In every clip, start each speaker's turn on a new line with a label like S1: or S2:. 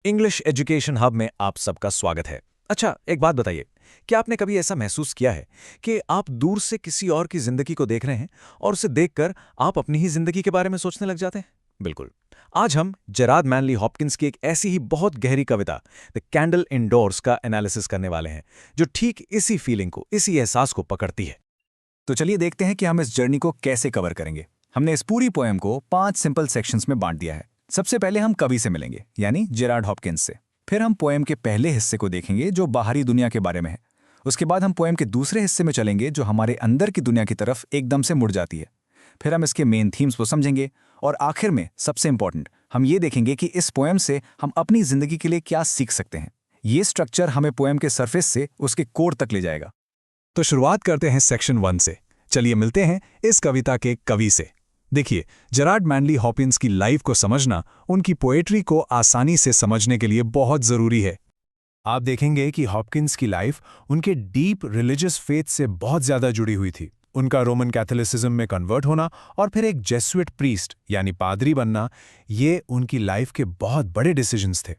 S1: English education hub में आप सबका स्वागत है। अच्छा, एक बात बताइए, क्या आपने कभी ऐसा महसूस किया है कि आप दूर से किसी और की जिंदगी को देख रहे हैं और उसे देखकर आप अपनी ही जिंदगी के बारे में सोचने लग जाते हैं? बिल्कुल। आज हम जेराड मैनली हॉपकिंस की एक ऐसी ही बहुत गहरी कविता द कैंडल इंडोर्स का एनालिसिस करने वाले हैं, जो ठीक इसी फीलिंग को, इसी एहसास को पकड़ती है।
S2: तो चलिए देखते हैं कि हम इस जर्नी को कैसे कवर करेंगे। हमने इस पूरी पोएम को 5 सिंपल सेक्शंस में बांट दिया है। सबसे पहले हम कवि से मिलेंगे, यानी जेराड हॉपकिंस से। फिर हम पोएम के पहले हिस्से को देखेंगे, जो बाहरी दुनिया के बारे में है। उसके बाद हम पोएम के दूसरे हिस्से में चलेंगे, जो हमारे अंदर की दुनिया की तरफ एकदम से मुड़ जाती है। फिर हम इसके मेन थीम्स को समझेंगे और आखिर में सबसे इंपॉर्टेंट, हम ये देखेंगे कि इस पोएम से हम अपनी जिंदगी के लिए क्या सीख सकते हैं। ये स्ट्रक्चर हमें पोएम के सरफेस से उसके कोर तक ले जाएगा।
S3: तो शुरुआत करते हैं सेक्शन 1 से। चलिए मिलते हैं इस कविता के कवि से। देखिए, जेराड मैनली हॉपकिंस की लाइफ को समझना उनकी पोएट्री को आसानी से समझने के लिए बहुत जरूरी है। आप देखेंगे कि हॉपकिंस की लाइफ उनके डीप रिलीजियस फेथ से बहुत ज्यादा जुड़ी हुई थी। उनका रोमन कैथोलिसिज्म में कन्वर्ट होना और फिर एक जेसुइट प्रीस्ट यानी पादरी बनना, ये उनकी लाइफ के बहुत बड़े डिसीजंस थे।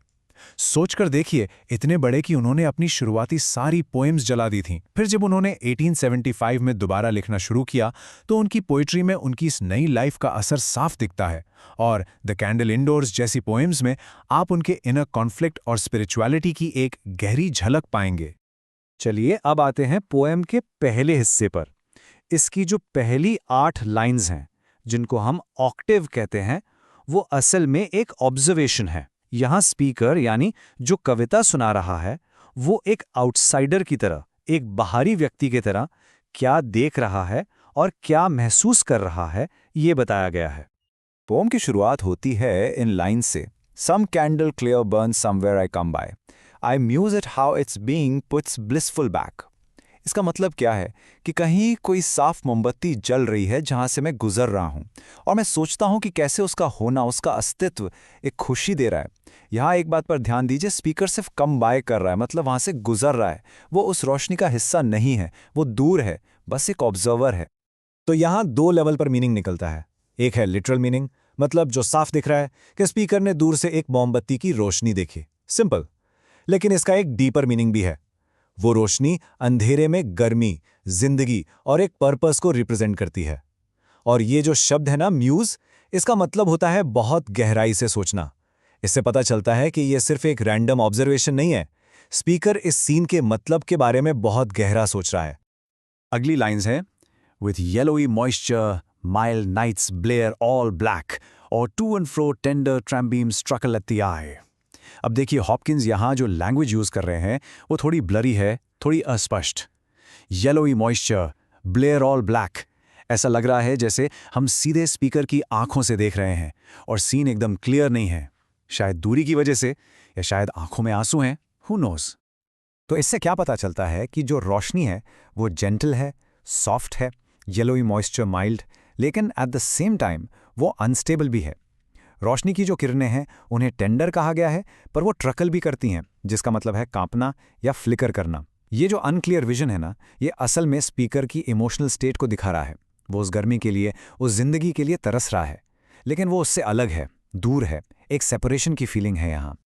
S3: सोचकर देखिए, इतने बड़े कि उन्होंने अपनी शुरुआती सारी पोएम्स जला दी थीं। फिर जब उन्होंने 1875 में दोबारा लिखना शुरू किया तो उनकी पोइट्री में उनकी इस नई लाइफ का असर साफ दिखता है। और द कैंडल इंडोर्स जैसी पोएम्स में आप उनके इनर कॉन्फ्लिक्ट और स्पिरिचुअलिटी की एक गहरी झलक पाएंगे।
S1: चलिए अब आते हैं पोएम के पहले हिस्से पर। इसकी जो पहली 8 लाइन्स हैं, जिनको हम ऑक्टेव कहते हैं, वो असल में एक ऑब्जर्वेशन है। यहाँ स्पीकर यानी जो कविता सुना रहा है, वो एक आउटसाइडर की तरह, एक बाहरी व्यक्ति की तरह क्या देख रहा है और क्या महसूस कर रहा है, ये बताया गया है।
S2: पोम की शुरुआत होती है इन लाइन से, some candle clear burn somewhere I come by, I muse it how it's being puts blissful back. इसका मतलब क्या है कि कहीं कोई साफ मोमबत्ती जल रही है जहां से मैं गुजर रहा हूं, और मैं सोचता हूं कि कैसे उसका होना, उसका अस्तित्व एक खुशी दे रहा है। यहाँ एक बात पर ध्यान दीजिए, स्पीकर सिर्फ कम बाय कर रहा है, मतलब वहां से गुजर रहा है। वो उस रोशनी का हिस्सा नहीं है, वो दूर है, बस एक ऑब्जर्वर है।
S1: तो यहाँ 2 लेवल पर मीनिंग निकलता है। एक है लिटरल मीनिंग, मतलब जो साफ दिख रहा है कि स्पीकर ने दूर से एक मोमबत्ती की रोशनी देखी, सिंपल। लेकिन इसका एक डीपर मीनिंग भी है। वो रोशनी अंधेरे में गर्मी, जिंदगी और एक पर्पस को रिप्रेजेंट करती है। और ये जो शब्द है ना, म्यूज, इसका मतलब होता है बहुत गहराई से सोचना। इससे पता चलता है कि ये सिर्फ एक रैंडम ऑब्जर्वेशन नहीं है। स्पीकर इस सीन के मतलब के बारे में बहुत गहरा सोच रहा है।
S2: अगली लाइन्स हैं, with yellowy moisture mild night's blear all black और to and fro tender trambeam truckle at the eye. अब देखिए, हॉपकिंस यहाँ जो लैंग्वेज यूज कर रहे हैं वो थोड़ी ब्लरी है, थोड़ी अस्पष्ट। येलोई मॉइस्चर, ब्लेयर ऑल ब्लैक, ऐसा लग रहा है जैसे हम सीधे स्पीकर की आंखों से देख रहे हैं और सीन एकदम क्लियर नहीं है। शायद दूरी की वजह से, या शायद आंखों में आंसू हैं, हु नोज। तो इससे क्या पता चलता है कि जो रोशनी है वो जेंटल है, सॉफ्ट है, येलोई मॉइस्चर माइल्ड, लेकिन एट द सेम टाइम वो अनस्टेबल भी है। रोशनी की जो किरणें हैं उन्हें टेंडर कहा गया है, पर वो ट्रकल भी करती हैं, जिसका मतलब है कांपना या फ्लिकर करना। ये जो अनक्लियर विजन है ना, ये असल में स्पीकर की इमोशनल स्टेट को दिखा रहा है। वो उस गर्मी के लिए, उस जिंदगी के लिए तरस रहा है, लेकिन वो उससे अलग है, दूर है, एक सेपरेशन की फीलिंग है यहाँ।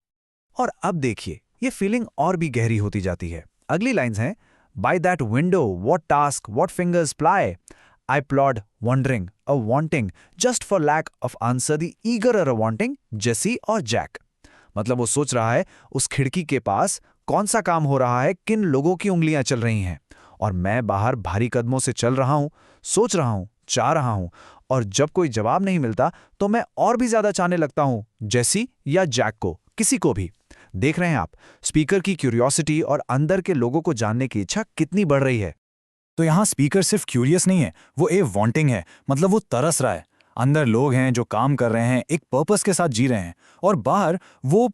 S1: और अब देखिए, ये फीलिंग और भी गहरी होती जाती है। अगली लाइन्स हैं, by that window what task what fingers ply, I plod wondering, a wanting, just for lack of answer the eager a wanting, जेसी और जैक। मतलब वो सोच रहा है उस खिड़की के पास कौन सा काम हो रहा है, किन लोगों की उंगलियां चल रही हैं, और मैं बाहर भारी कदमों से चल रहा हूं, सोच रहा हूं, चाह रहा हूं, और जब कोई जवाब नहीं मिलता तो मैं और भी ज्यादा चाहने लगता हूं, जेसी या जैक को, किसी को भी। देख रहे हैं आप, स्पीकर की क्यूरियोसिटी और अंदर के लोगों को जानने की इच्छा कितनी बढ़ रही है।
S2: तो यहाँ स्पीकर सिर्फ क्यूरियस नहीं है, वो ए वांटिंग है, मतलब वो तरस रहा है। अंदर लोग हैं जो काम कर रहे हैं, एक पर्पस के साथ जी रहे हैं, और बाहर वो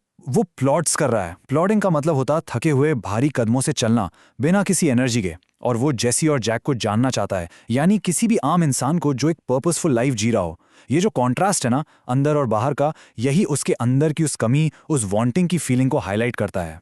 S2: प्लॉट्स कर रहा है। प्लॉटिंग का मतलब होता है थके हुए भारी कदमों से चलना, बिना किसी एनर्जी के। और वो जेसी और जैक को जानना चाहता है, यानी किसी भी आम इंसान को जो एक पर्पसफुल लाइफ जी रहा हो। ये जो कॉन्ट्रास्ट है ना, अंदर और बाहर का, यही उसके अंदर की उस कमी, उस वांटिंग की फीलिंग को हाईलाइट करता है।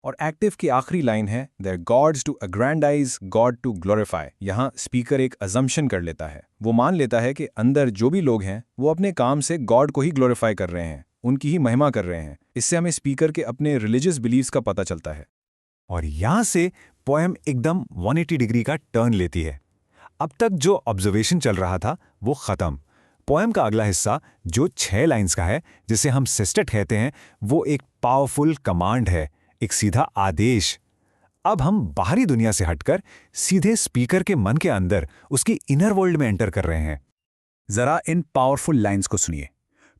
S3: और एक्टिव की आखिरी लाइन है, there God's to aggrandise, God to glorify. यहाँ स्पीकर एक अजम्पशन कर लेता है। वो मान लेता है कि अंदर जो भी लोग हैं वो अपने काम से गॉड को ही ग्लोरीफाई कर रहे हैं। उनकी ही महिमा कर रहे हैं। इससे हमें स्पीकर के अपने रिलीजियस बिलीव्स का पता चलता है।
S2: और यहाँ से पोएम एकदम 180 डिग्री का टर्न लेती है। अब तक जो ऑब्जर्वेशन चल रहा था वो खत्म। पोएम का अगला हिस्सा जो 6 लाइंस का है, जिसे हम सिस्टेट कहते हैं, वो एक पावरफुल कमांड है, एक सीधा आदेश। अब हम बाहरी दुनिया से हटकर सीधे स्पीकर के मन के अंदर उसकी इनर वर्ल्ड में एंटर कर रहे हैं।
S3: जरा इन पावरफुल लाइंस को सुनिए।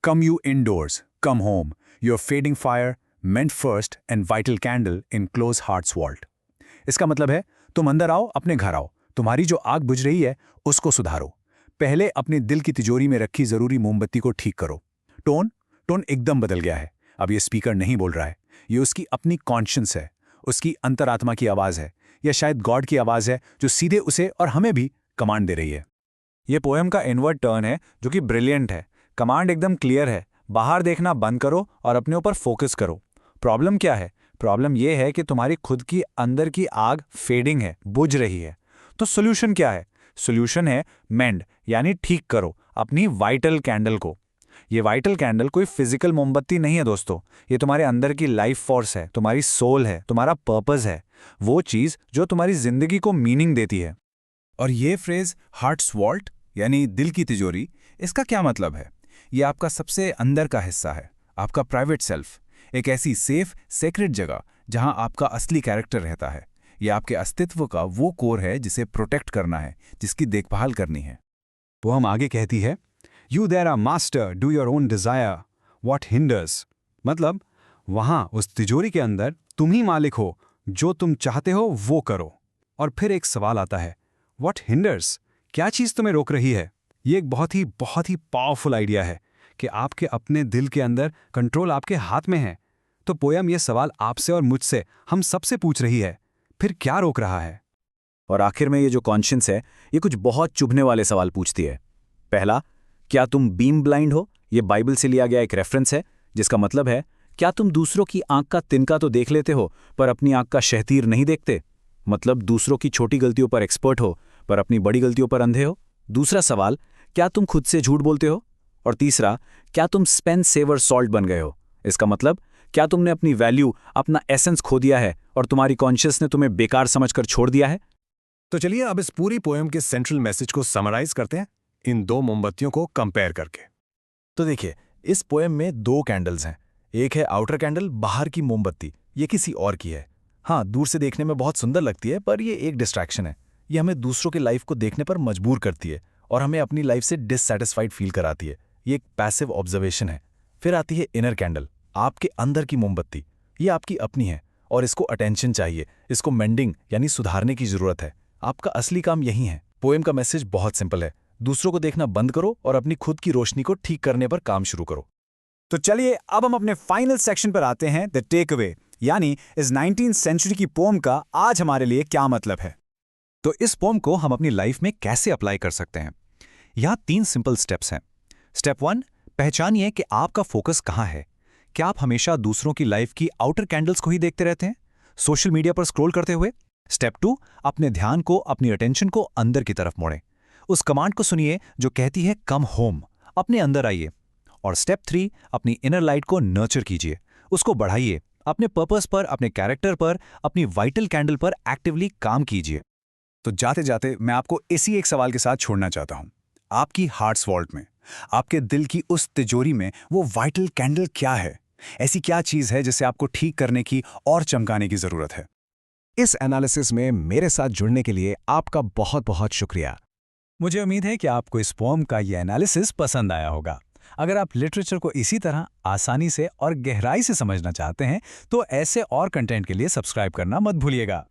S3: Come you indoors, come home, your fading fire, mend first and vital candle in close heart's vault. इसका मतलब है, तुम अंदर आओ, अपने घर आओ, तुम्हारी जो आग बुझ रही है उसको सुधारो, पहले अपने दिल की तिजोरी में रखी जरूरी मोमबत्ती को ठीक करो। टोन एकदम बदल गया है। अब ये स्पीकर नहीं बोल रहा है, ये उसकी अपनी कॉन्शियंस है, उसकी अंतरात्मा की आवाज है, या शायद गॉड की आवाज है जो सीधे उसे और हमें भी कमांड दे रही है।
S1: ये पोएम का इनवर्ट टर्न है जो कि ब्रिलियंट है। कमांड एकदम क्लियर है, बाहर देखना बंद करो और अपने ऊपर फोकस करो। प्रॉब्लम क्या है? प्रॉब्लम ये है कि तुम्हारी खुद की अंदर की आग फेडिंग है, बुझ रही है। तो सोल्यूशन क्या है? सोल्यूशन है मेंड, यानी ठीक करो अपनी वाइटल कैंडल को। ये वाइटल कैंडल कोई फिजिकल मोमबत्ती नहीं है दोस्तों, ये तुम्हारे अंदर की लाइफ फोर्स है, तुम्हारी सोल है, तुम्हारा पर्पस है, वो चीज़ जो तुम्हारी जिंदगी को मीनिंग देती है।
S3: और ये फ्रेज हार्ट्स वॉल्ट यानी दिल की तिजोरी, इसका क्या मतलब है? ये आपका सबसे अंदर का हिस्सा है, आपका प्राइवेट सेल्फ, एक ऐसी सेफ सेक्रेट जगह जहां आपका असली कैरेक्टर रहता है। ये आपके अस्तित्व का वो कोर है जिसे प्रोटेक्ट करना है, जिसकी देखभाल करनी है।
S2: वो हम आगे कहती है, you there are master, do your own desire, what hinders. मतलब वहां उस तिजोरी के अंदर तुम ही मालिक हो, जो तुम चाहते हो वो करो। और फिर एक सवाल आता है, व्हाट हिंडर्स, क्या चीज तुम्हें रोक रही है? ये एक बहुत ही पावरफुल आइडिया है कि आपके अपने दिल के अंदर कंट्रोल आपके हाथ में है। तो पोयम ये सवाल आपसे और मुझसे, हम सबसे पूछ रही है, फिर क्या रोक रहा है?
S1: और आखिर में ये जो कॉन्शियंस है, ये कुछ बहुत चुभने वाले सवाल पूछती है। पहला, क्या तुम बीम ब्लाइंड हो? ये बाइबल से लिया गया एक रेफरेंस है, जिसका मतलब है, क्या तुम दूसरों की आंख का तिनका तो देख लेते हो पर अपनी आंख का शहतीर नहीं देखते? मतलब दूसरों की छोटी गलतियों पर एक्सपर्ट हो पर अपनी बड़ी गलतियों पर अंधे हो। दूसरा सवाल, क्या तुम खुद से झूठ बोलते हो? और तीसरा, क्या तुम स्पेन सेवर सॉल्ट बन गए हो? इसका मतलब, क्या तुमने अपनी वैल्यू, अपना एसेंस खो दिया है और तुम्हारी कॉन्शियस ने तुम्हें बेकार समझकर छोड़ दिया है?
S2: तो चलिए अब इस पूरी पोएम के सेंट्रल मैसेज को समराइज करते हैं इन 2 मोमबत्तियों को कंपेयर करके।
S4: तो देखिए, इस पोएम में 2 कैंडल्स हैं। एक है आउटर कैंडल, बाहर की मोमबत्ती, ये किसी और की है। हाँ, दूर से देखने में बहुत सुंदर लगती है, पर ये एक डिस्ट्रैक्शन है। ये हमें दूसरों की लाइफ को देखने पर मजबूर करती है और हमें अपनी लाइफ से डिससैटिस्फाइड फील कराती है। ये एक पैसिव ऑब्जर्वेशन है। फिर आती है इनर कैंडल, आपके अंदर की मोमबत्ती। ये आपकी अपनी है और इसको अटेंशन चाहिए, इसको मेंडिंग यानी सुधारने की जरूरत है। आपका असली काम यही है। पोएम का मैसेज बहुत सिंपल है, दूसरों को देखना बंद करो और अपनी खुद की रोशनी को ठीक करने पर काम शुरू करो।
S2: तो चलिए अब हम अपने फाइनल सेक्शन पर आते हैं, द टेक अवे, यानी इस 19th सेंचुरी की पोम का आज हमारे लिए क्या मतलब है।
S3: तो इस पोम को हम अपनी लाइफ में कैसे अप्लाई कर सकते हैं? यहाँ 3 सिंपल स्टेप्स हैं। स्टेप 1, पहचानिए कि आपका फोकस कहाँ है। क्या आप हमेशा दूसरों की लाइफ की आउटर कैंडल्स को ही देखते रहते हैं, सोशल मीडिया पर स्क्रॉल करते हुए? स्टेप 2, अपने ध्यान को, अपनी अटेंशन को अंदर की तरफ मोड़ें। उस कमांड को सुनिए जो कहती है कम होम, अपने अंदर आइए। और स्टेप 3, अपनी इनर लाइट को नर्चर कीजिए, उसको बढ़ाइए, अपने पर्पस पर, अपने कैरेक्टर पर, अपनी वाइटल कैंडल पर एक्टिवली काम कीजिए। तो जाते जाते मैं आपको इसी एक सवाल के साथ छोड़ना चाहता हूं। आपकी हार्ट्स वॉल्ट में, आपके दिल की उस तिजोरी में वो वाइटल कैंडल क्या है? ऐसी क्या चीज है जिसे आपको ठीक करने की और चमकाने की जरूरत है? इस एनालिसिस में मेरे साथ जुड़ने के लिए आपका बहुत बहुत शुक्रिया। मुझे उम्मीद है कि आपको इस पोम का यह एनालिसिस पसंद आया होगा। अगर आप लिटरेचर को इसी तरह आसानी से और गहराई से समझना चाहते हैं तो ऐसे और कंटेंट के लिए सब्सक्राइब करना मत भूलिएगा।